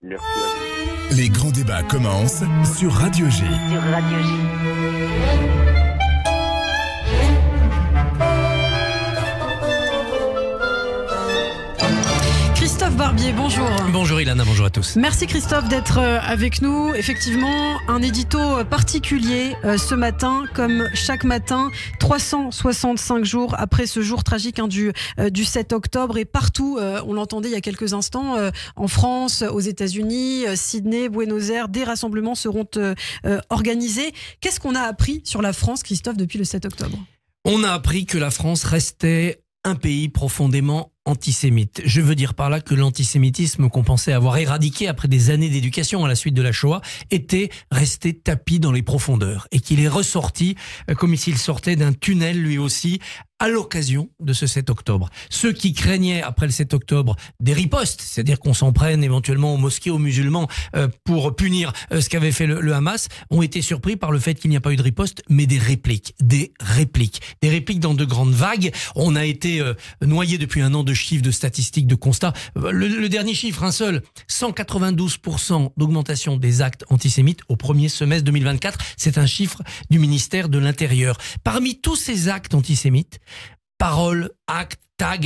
Merci à vous. Les grands débats commencent sur Radio G. Sur Radio J. Christophe Barbier, bonjour. Bonjour Ilana, bonjour à tous. Merci Christophe d'être avec nous. Effectivement, un édito particulier ce matin, comme chaque matin, 365 jours après ce jour tragique du 7 octobre. Et partout, on l'entendait il y a quelques instants, en France, aux États-Unis, Sydney, Buenos Aires, des rassemblements seront organisés. Qu'est-ce qu'on a appris sur la France, Christophe, depuis le 7 octobre ? On a appris que la France restait un pays profondément antisémite. Je veux dire par là que l'antisémitisme qu'on pensait avoir éradiqué après des années d'éducation à la suite de la Shoah était resté tapi dans les profondeurs et qu'il est ressorti comme s'il sortait d'un tunnel lui aussi à l'occasion de ce 7 octobre. Ceux qui craignaient après le 7 octobre des ripostes, c'est-à-dire qu'on s'en prenne éventuellement aux mosquées, aux musulmans pour punir ce qu'avait fait le Hamas, ont été surpris par le fait qu'il n'y a pas eu de riposte, mais des répliques dans de grandes vagues. On a été noyé depuis un an de chiffres, de statistiques, de constats. Le dernier chiffre, un seul, 192% d'augmentation des actes antisémites au premier semestre 2024. C'est un chiffre du ministère de l'Intérieur. Parmi tous ces actes antisémites, paroles, actes, tags,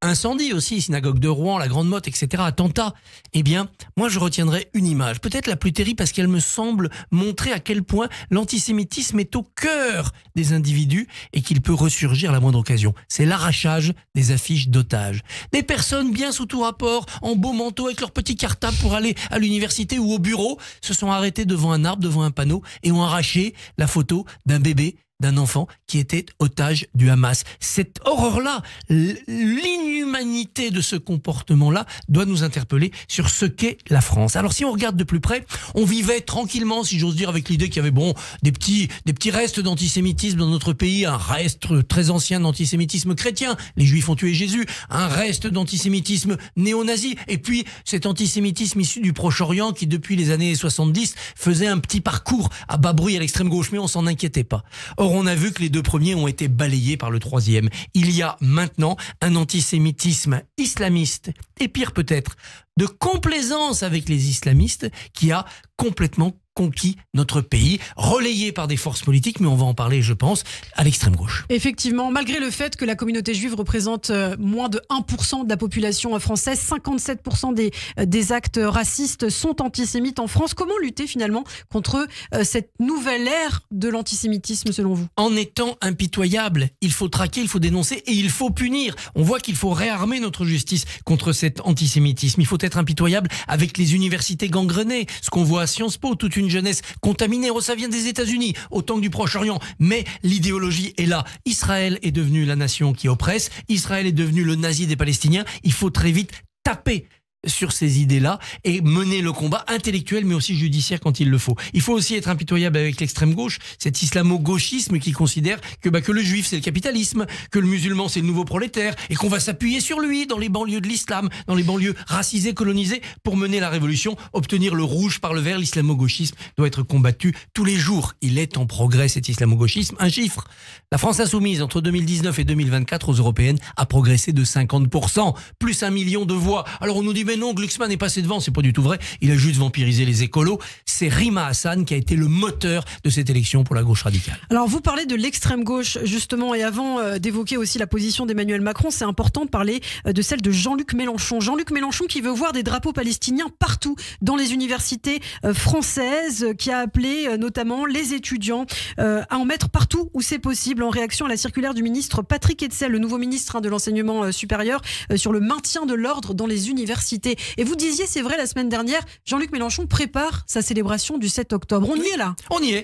incendie aussi, synagogue de Rouen, la Grande Motte, etc., attentats. Eh bien, moi je retiendrai une image, peut-être la plus terrible parce qu'elle me semble montrer à quel point l'antisémitisme est au cœur des individus et qu'il peut ressurgir à la moindre occasion. C'est l'arrachage des affiches d'otages. Des personnes bien sous tout rapport, en beau manteau avec leur petit cartable pour aller à l'université ou au bureau, se sont arrêtés devant un arbre, devant un panneau et ont arraché la photo d'un bébé, d'un enfant qui était otage du Hamas. Cette horreur-là, l'inhumanité de ce comportement-là doit nous interpeller sur ce qu'est la France. Alors si on regarde de plus près, on vivait tranquillement, si j'ose dire, avec l'idée qu'il y avait des petits restes d'antisémitisme dans notre pays, un reste très ancien d'antisémitisme chrétien, les Juifs ont tué Jésus, un reste d'antisémitisme néo-nazi, et puis cet antisémitisme issu du Proche-Orient qui depuis les années 70 faisait un petit parcours à bas bruit à l'extrême gauche, mais on s'en inquiétait pas. Or, on a vu que les deux premiers ont été balayés par le troisième. Il y a maintenant un antisémitisme islamiste, et pire peut-être, de complaisance avec les islamistes qui a complètement conquis notre pays, relayé par des forces politiques, mais on va en parler, je pense, à l'extrême gauche. Effectivement, malgré le fait que la communauté juive représente moins de 1% de la population française, 57% des actes racistes sont antisémites en France. Comment lutter finalement contre cette nouvelle ère de l'antisémitisme selon vous ? En étant impitoyable, il faut traquer, il faut dénoncer et il faut punir. On voit qu'il faut réarmer notre justice contre cet antisémitisme. Il faut être impitoyable avec les universités gangrenées, ce qu'on voit à Sciences Po, toute une jeunesse contaminée. Oh, ça vient des États-Unis, autant que du Proche-Orient. Mais l'idéologie est là. Israël est devenu la nation qui oppresse. Israël est devenu le nazi des Palestiniens. Il faut très vite taper sur ces idées-là et mener le combat intellectuel mais aussi judiciaire quand il le faut. Il faut aussi être impitoyable avec l'extrême gauche, cet islamo-gauchisme qui considère que le juif c'est le capitalisme, que le musulman c'est le nouveau prolétaire et qu'on va s'appuyer sur lui dans les banlieues de l'islam, dans les banlieues racisées, colonisées pour mener la révolution, obtenir le rouge par le vert. L'islamo-gauchisme doit être combattu tous les jours. Il est en progrès cet islamo-gauchisme. Un chiffre, la France insoumise entre 2019 et 2024 aux européennes a progressé de 50%, plus 1 million de voix. Alors on nous dit mais non, Glucksmann est passé devant, c'est pas du tout vrai, il a juste vampirisé les écolos. C'est Rima Hassan qui a été le moteur de cette élection pour la gauche radicale. Alors vous parlez de l'extrême gauche justement, et avant d'évoquer aussi la position d'Emmanuel Macron, c'est important de parler de celle de Jean-Luc Mélenchon. Jean-Luc Mélenchon qui veut voir des drapeaux palestiniens partout dans les universités françaises, qui a appelé notamment les étudiants à en mettre partout où c'est possible en réaction à la circulaire du ministre Patrick Hetzel, le nouveau ministre de l'enseignement supérieur, sur le maintien de l'ordre dans les universités. Et vous disiez, c'est vrai, la semaine dernière, Jean-Luc Mélenchon prépare sa célébration du 7 octobre. On y est là. On y est.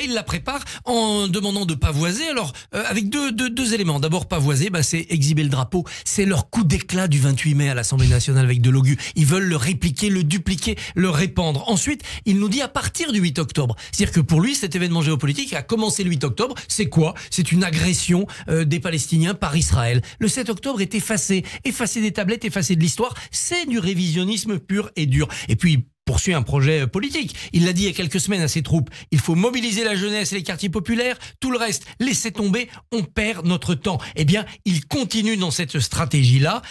Il la prépare en demandant de pavoiser. Alors, avec deux éléments. D'abord, pavoiser, c'est exhiber le drapeau. C'est leur coup d'éclat du 28 mai à l'Assemblée nationale avec de l'Ogu. Ils veulent le répliquer, le dupliquer, le répandre. Ensuite, il nous dit à partir du 8 octobre. C'est-à-dire que pour lui, cet événement géopolitique a commencé le 8 octobre. C'est quoi ? C'est une agression des Palestiniens par Israël. Le 7 octobre est effacé des tablettes, effacé de l'histoire. C'est du révisionnisme pur et dur. Et puis, poursuit un projet politique. Il l'a dit il y a quelques semaines à ses troupes. Il faut mobiliser la jeunesse et les quartiers populaires. Tout le reste, laissez tomber. On perd notre temps. Eh bien, il continue dans cette stratégie-là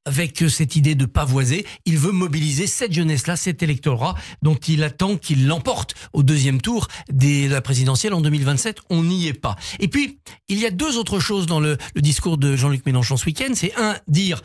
avec cette idée de pavoiser. Il veut mobiliser cette jeunesse-là, cet électorat dont il attend qu'il l'emporte au deuxième tour de la présidentielle en 2027. On n'y est pas. Et puis, il y a deux autres choses dans le discours de Jean-Luc Mélenchon ce week-end. C'est dire...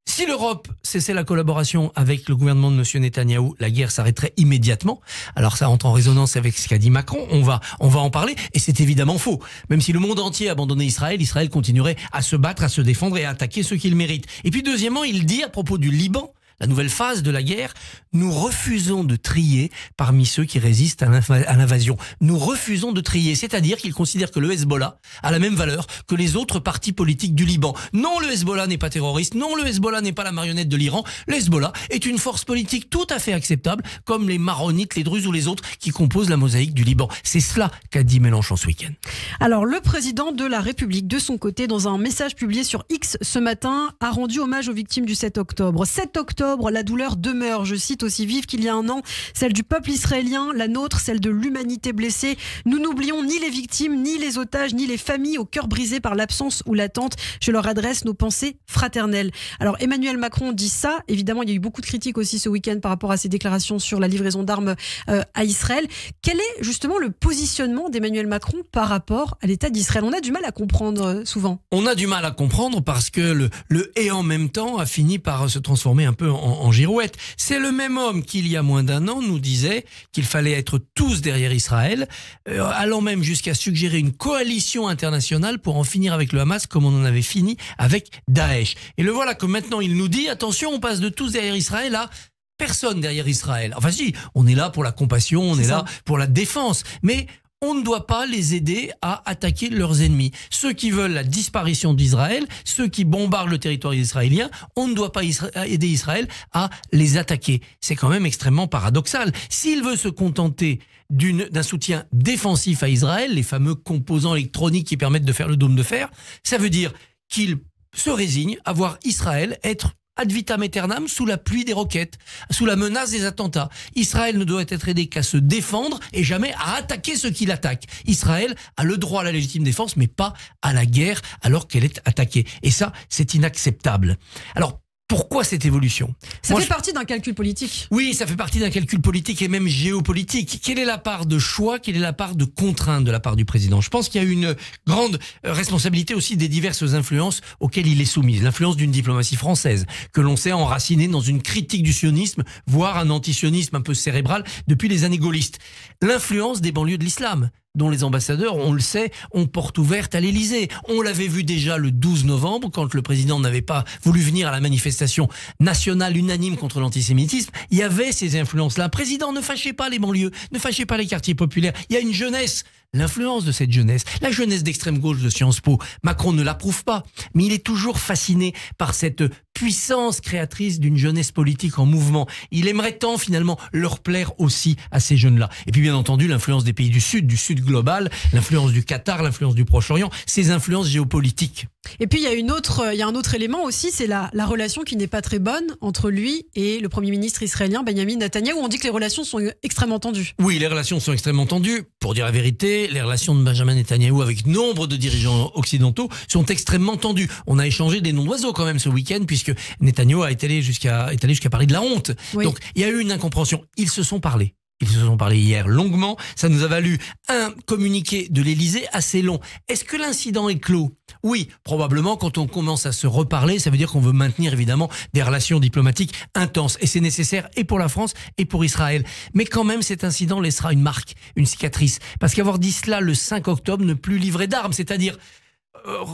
Si l'Europe cessait la collaboration avec le gouvernement de M. Netanyahou, la guerre s'arrêterait immédiatement. Alors ça entre en résonance avec ce qu'a dit Macron, on va en parler, et c'est évidemment faux. Même si le monde entier abandonnait Israël, Israël continuerait à se battre, à se défendre et à attaquer ceux qui le méritent. Et puis deuxièmement, il dit à propos du Liban, la nouvelle phase de la guerre, nous refusons de trier parmi ceux qui résistent à l'invasion. Nous refusons de trier, c'est-à-dire qu'il considère que le Hezbollah a la même valeur que les autres partis politiques du Liban. Non, le Hezbollah n'est pas terroriste, non, le Hezbollah n'est pas la marionnette de l'Iran. Le Hezbollah est une force politique tout à fait acceptable, comme les Maronites, les Druzes ou les autres qui composent la mosaïque du Liban. C'est cela qu'a dit Mélenchon ce week-end. Alors, le président de la République, de son côté, dans un message publié sur X ce matin, a rendu hommage aux victimes du 7 octobre. 7 octobre, la douleur demeure, je cite, aussi vive qu'il y a un an, celle du peuple israélien, la nôtre, celle de l'humanité blessée. Nous n'oublions ni les victimes, ni les otages, ni les familles au cœur brisé par l'absence ou l'attente. Je leur adresse nos pensées fraternelles. Alors Emmanuel Macron dit ça. Évidemment, il y a eu beaucoup de critiques aussi ce week-end par rapport à ses déclarations sur la livraison d'armes à Israël. Quel est justement le positionnement d'Emmanuel Macron par rapport à l'État d'Israël? On a du mal à comprendre souvent. On a du mal à comprendre parce que le et en même temps a fini par se transformer un peu en girouette. C'est le même homme qui, il y a moins d'un an, nous disait qu'il fallait être tous derrière Israël, allant même jusqu'à suggérer une coalition internationale pour en finir avec le Hamas comme on en avait fini avec Daesh. Et le voilà que maintenant il nous dit, attention, on passe de tous derrière Israël à personne derrière Israël. Enfin si, on est là pour la compassion, on est là pour la défense, mais on ne doit pas les aider à attaquer leurs ennemis. Ceux qui veulent la disparition d'Israël, ceux qui bombardent le territoire israélien, on ne doit pas aider Israël à les attaquer. C'est quand même extrêmement paradoxal. S'il veut se contenter d'un soutien défensif à Israël, les fameux composants électroniques qui permettent de faire le dôme de fer, ça veut dire qu'il se résigne à voir Israël être ad vitam aeternam sous la pluie des roquettes, sous la menace des attentats. Israël ne doit être aidé qu'à se défendre et jamais à attaquer ceux qui l'attaquent. Israël a le droit à la légitime défense, mais pas à la guerre alors qu'elle est attaquée. Et ça, c'est inacceptable. Alors, pourquoi cette évolution? Ça fait partie d'un calcul politique. Oui, ça fait partie d'un calcul politique et même géopolitique. Quelle est la part de choix, quelle est la part de contrainte de la part du président? Je pense qu'il y a une grande responsabilité aussi des diverses influences auxquelles il est soumis. L'influence d'une diplomatie française, que l'on sait enracinée dans une critique du sionisme, voire un antisionisme un peu cérébral depuis les années gaullistes. L'influence des banlieues de l'islam, dont les ambassadeurs, on le sait, ont porte ouverte à l'Élysée. On l'avait vu déjà le 12 novembre, quand le président n'avait pas voulu venir à la manifestation nationale unanime contre l'antisémitisme. Il y avait ces influences-là. Président, ne fâchez pas les banlieues, ne fâchez pas les quartiers populaires. Il y a une jeunesse. L'influence de cette jeunesse, la jeunesse d'extrême gauche de Sciences Po, Macron ne l'approuve pas, mais il est toujours fasciné par cette puissance créatrice d'une jeunesse politique en mouvement. Il aimerait tant finalement leur plaire aussi à ces jeunes-là. Et puis bien entendu, l'influence des pays du Sud global, l'influence du Qatar, l'influence du Proche-Orient, ces influences géopolitiques. Et puis il y a un autre élément aussi, c'est la relation qui n'est pas très bonne entre lui et le Premier ministre israélien Benjamin Netanyahou. On dit que les relations sont extrêmement tendues. Oui, les relations sont extrêmement tendues. Pour dire la vérité, les relations de Benjamin Netanyahou avec nombre de dirigeants occidentaux sont extrêmement tendues. On a échangé des noms d'oiseaux quand même ce week-end, puisque Netanyahou est allé jusqu'à parler de la honte. Oui. Donc il y a eu une incompréhension. Ils se sont parlé. Ils se sont parlé hier longuement. Ça nous a valu un communiqué de l'Élysée assez long. Est-ce que l'incident est clos? Oui, probablement. Quand on commence à se reparler, ça veut dire qu'on veut maintenir évidemment des relations diplomatiques intenses. Et c'est nécessaire et pour la France et pour Israël. Mais quand même, cet incident laissera une marque, une cicatrice. Parce qu'avoir dit cela le 5 octobre, ne plus livrer d'armes, c'est-à-dire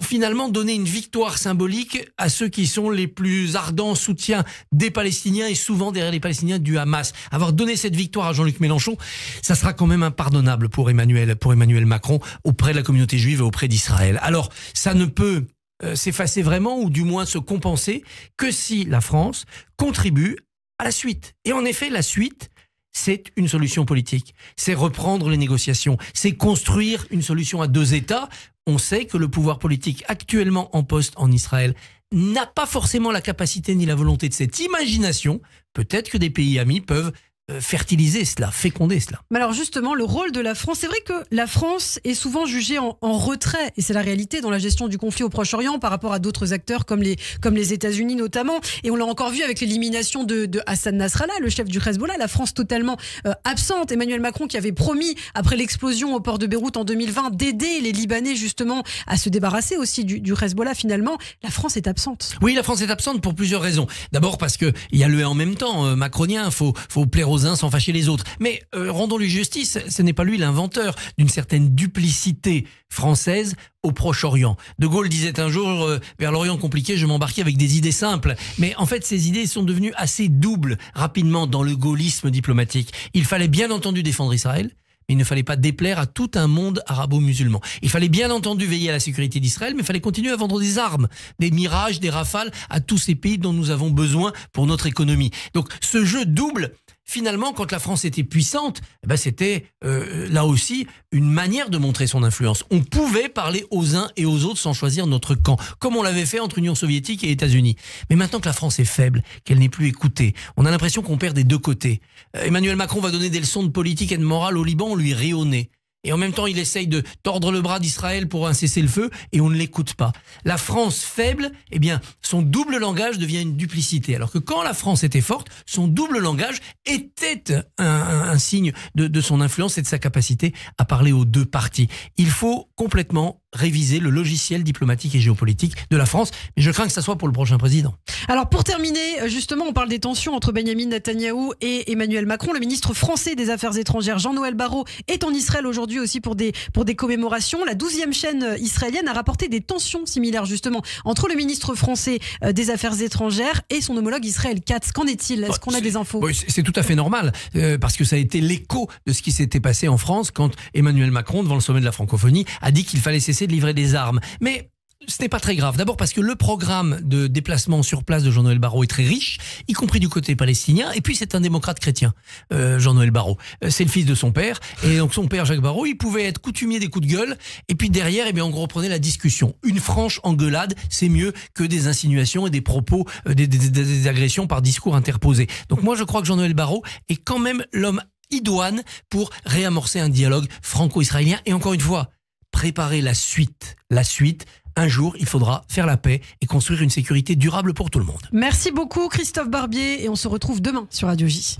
finalement donner une victoire symbolique à ceux qui sont les plus ardents soutiens des Palestiniens et souvent derrière les Palestiniens du Hamas. Avoir donné cette victoire à Jean-Luc Mélenchon, ça sera quand même impardonnable pour Emmanuel Macron auprès de la communauté juive et auprès d'Israël. Alors, ça ne peut s'effacer vraiment ou du moins se compenser que si la France contribue à la suite. Et en effet, la suite, c'est une solution politique. C'est reprendre les négociations. C'est construire une solution à deux États. On sait que le pouvoir politique actuellement en poste en Israël n'a pas forcément la capacité ni la volonté de cette imagination. Peut-être que des pays amis peuvent fertiliser cela, féconder cela. Mais alors justement, le rôle de la France, c'est vrai que la France est souvent jugée en retrait, et c'est la réalité dans la gestion du conflit au Proche-Orient par rapport à d'autres acteurs comme les États-Unis notamment, et on l'a encore vu avec l'élimination de Hassan Nasrallah, le chef du Hezbollah, la France totalement absente. Emmanuel Macron qui avait promis, après l'explosion au port de Beyrouth en 2020, d'aider les Libanais justement à se débarrasser aussi du Hezbollah, finalement, la France est absente. Oui, la France est absente pour plusieurs raisons. D'abord parce qu'il y a le en même temps macronien, faut plaire aux uns sans fâcher les autres. Mais rendons-lui justice, ce n'est pas lui l'inventeur d'une certaine duplicité française au Proche-Orient. De Gaulle disait un jour, vers l'Orient compliqué, je m'embarquais avec des idées simples. Mais en fait, ces idées sont devenues assez doubles rapidement dans le gaullisme diplomatique. Il fallait bien entendu défendre Israël, mais il ne fallait pas déplaire à tout un monde arabo-musulman. Il fallait bien entendu veiller à la sécurité d'Israël, mais il fallait continuer à vendre des armes, des Mirages, des Rafales à tous ces pays dont nous avons besoin pour notre économie. Donc ce jeu double, finalement, quand la France était puissante, c'était là aussi une manière de montrer son influence. On pouvait parler aux uns et aux autres sans choisir notre camp, comme on l'avait fait entre Union soviétique et États-Unis. Mais maintenant que la France est faible, qu'elle n'est plus écoutée, on a l'impression qu'on perd des deux côtés. Emmanuel Macron va donner des leçons de politique et de morale au Liban, on lui rit au nez. Et en même temps, il essaye de tordre le bras d'Israël pour un cessez-le-feu et on ne l'écoute pas. La France faible, eh bien, son double langage devient une duplicité. Alors que quand la France était forte, son double langage était un signe de son influence et de sa capacité à parler aux deux parties. Il faut complètement réviser le logiciel diplomatique et géopolitique de la France. Mais je crains que ça soit pour le prochain président. Alors pour terminer, justement, on parle des tensions entre Benyamin Netanyahou et Emmanuel Macron. Le ministre français des Affaires étrangères, Jean-Noël Barrot, est en Israël aujourd'hui aussi pour des commémorations. La 12e chaîne israélienne a rapporté des tensions similaires justement entre le ministre français des Affaires étrangères et son homologue Israël Katz. Qu'en est-il? Est-ce qu'on a des infos? Oui, c'est tout à fait normal parce que ça a été l'écho de ce qui s'était passé en France quand Emmanuel Macron, devant le sommet de la francophonie, a dit qu'il fallait cesser de livrer des armes. Mais ce n'est pas très grave. D'abord parce que le programme de déplacement sur place de Jean-Noël Barrot est très riche, y compris du côté palestinien. Et puis c'est un démocrate chrétien, Jean-Noël Barrot. C'est le fils de son père. Et donc son père, Jacques Barrot, il pouvait être coutumier des coups de gueule. Et puis derrière, eh bien, on reprenait la discussion. Une franche engueulade, c'est mieux que des insinuations et des propos, des agressions par discours interposés. Donc moi, je crois que Jean-Noël Barrot est quand même l'homme idoine pour réamorcer un dialogue franco-israélien. Et encore une fois, préparer la suite. La suite, un jour, il faudra faire la paix et construire une sécurité durable pour tout le monde. Merci beaucoup Christophe Barbier et on se retrouve demain sur Radio J.